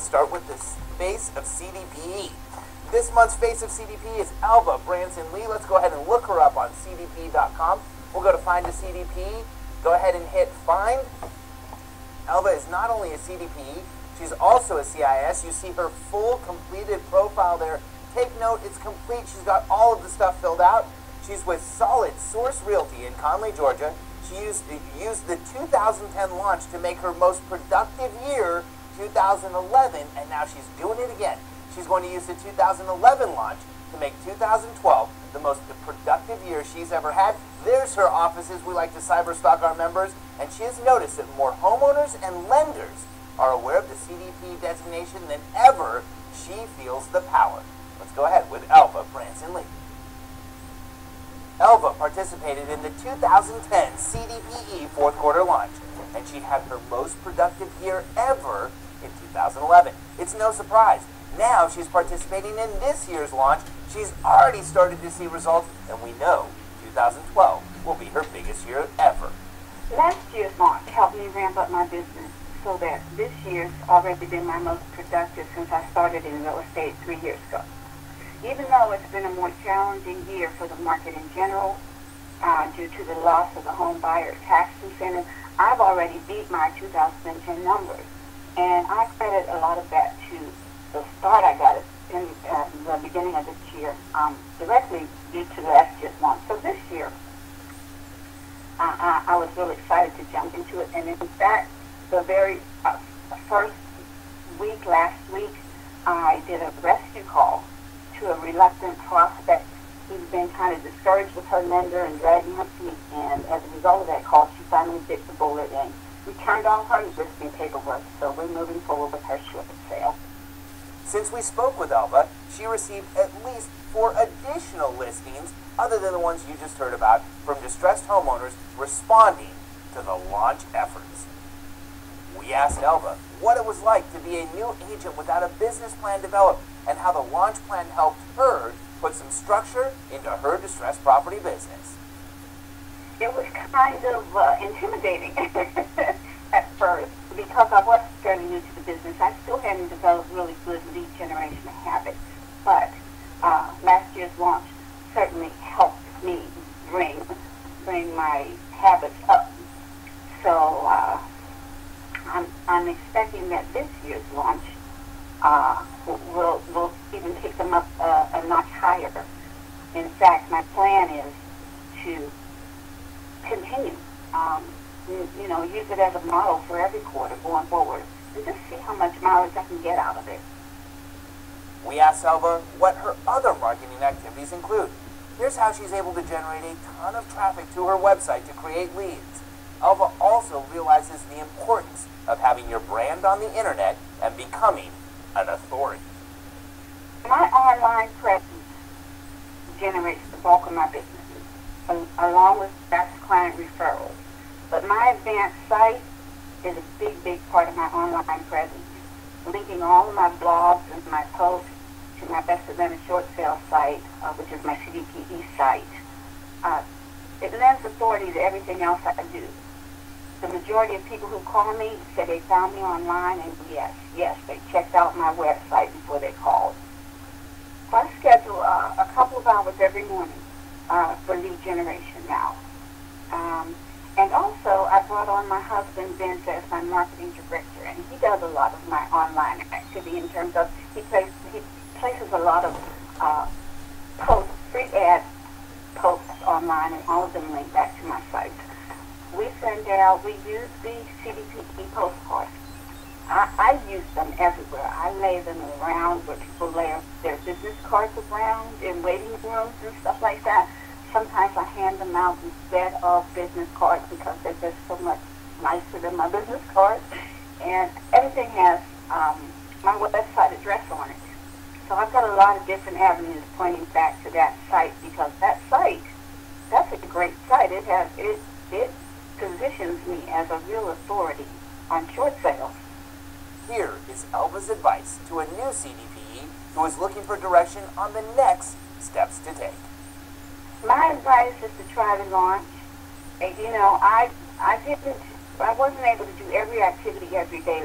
start with the face of CDPE. This month's face of CDP is Alva Branson Lee. Let's go ahead and look her up on CDP.com. We'll go to Find a CDP. Go ahead and hit Find. Alva is not only a CDP, she's also a CIS. You see her full completed profile there. Take note, it's complete. She's got all of the stuff filled out. She's with Solid Source Realty in Conley, Georgia. She used the 2010 launch to make her most productive year, 2011, and now she's doing it again. She's going to use the 2011 launch to make 2012 the most productive year she's ever had. There's her offices. We like to cyber stalk our members, and she has noticed that more homeowners and lenders are aware of the CDP designation than ever. She feels the power. Let's go ahead with Alva Branson Lee. Alva participated in the 2010 CDPE fourth quarter launch, and she had her most productive year ever in 2011. It's no surprise. Now she's participating in this year's launch. She's already started to see results, and we know 2012 will be her biggest year ever. Last year's launch helped me ramp up my business so that this year's already been my most productive since I started in real estate 3 years ago. Even though it's been a more challenging year for the market in general, due to the loss of the home buyer tax incentive, I've already beat my 2010 numbers. And I credit a lot of that to the start I got in the beginning of this year, directly due to last year's launch. So this year, I was really excited to jump into it. And in fact, the very first week, last week, I did a rescue call to a reluctant prospect who's been kind of discouraged with her lender and dragging her feet. And as a result of that call, she finally bit the bullet and returned all her listing paperwork. So we're moving forward with her short sale. Since we spoke with Alva, she received at least 4 additional listings, other than the ones you just heard about, from distressed homeowners responding to the launch efforts. We asked Alva what it was like to be a new agent without a business plan developed, and how the launch plan helped her put some structure into her distressed property business. It was kind of intimidating at first because I was fairly new to the business. I still hadn't developed really good lead generation habits, but last year's launch certainly helped me bring my habits up. So I'm expecting that this year's launch will even take them up a notch higher. In fact, my plan is to continue, use it as a model for every quarter going forward, and just see how much mileage I can get out of it. We asked Alva what her other marketing activities include. Here's how she's able to generate a ton of traffic to her website to create leads. Alva also realizes the importance of having your brand on the internet and becoming an authority. My online presence generates the bulk of my business, along with fast client referrals. But my advanced site is a big part of my online presence, linking all of my blogs and my posts to my Best Atlanta Short Sale site, which is my CDPE site. It lends authority to everything else I do. The majority of people who call me say they found me online, and yes, they checked out my website before they called. So I schedule a couple of hours every morning for lead generation now. And also, I brought on my husband, Vince, as my marketing director, and he does a lot of my online activity in terms of, he places a lot of posts, free ad posts online, and all of them link back to my site. We use the CDPE postcards. I use them everywhere. I lay them around where people lay their business cards around in waiting rooms and stuff like that. Sometimes I hand them out instead of business cards because they're just so much nicer than my business cards. And everything has my website address on it. So I've got a lot of different avenues pointing back to that site, because that site, that's a great site. It positions me as a real authority on short sales. Here is Alva's advice to a new CDPE who is looking for direction on the next steps to take. My advice is to try the launch. I wasn't able to do every activity every day